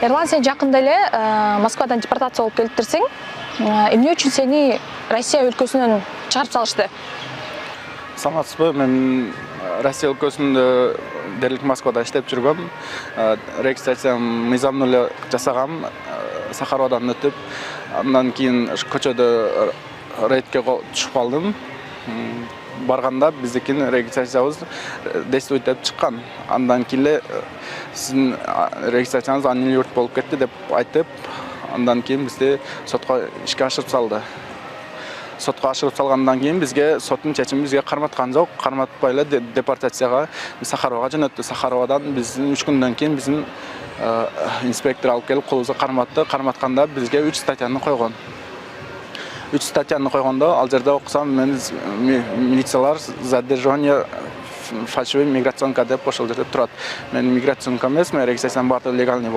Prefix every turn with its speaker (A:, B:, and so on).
A: Ерлан, сен жақында эле Москвадан депортация болуп келиптирсиң. Эмне үчүн сени Россия өлкөсүнөн чыгарып салышты?
B: Саламатсызбы, мен Россия өлкөсүндө дерлик Москвада иштеп жүргөм. Регистрациям мыйзамдуу эле жасагам, Сахаровадан өтүп, андан кийин көчөдө рейдке түшүп калдым. Барганда биздикин регистрациябыз действует деп чыккан. Андан кийин эле сиздин регистрацияңыз аннулировать болуп кетти деп айтып, андан кийин бизди сотко ишке ашырып салды. Сотко ашырып салгандан кийин бизге соттун чечими бизге карматкан жок. Карматпай эле депортацияга Сахаровага жөнөттү. Сахаровадан биздин 3 күндөн кийин биздин инспектор алып келип колубузга карматты. Карматканда бизге 3 статьяны койгон. 3 статьяны койгондо, ал жерде окусам, мен милициялар задержание фальшивой миграционка деп ошол жерде турат. Мен миграционка эмес, мен регистрациям баардыгы легальный.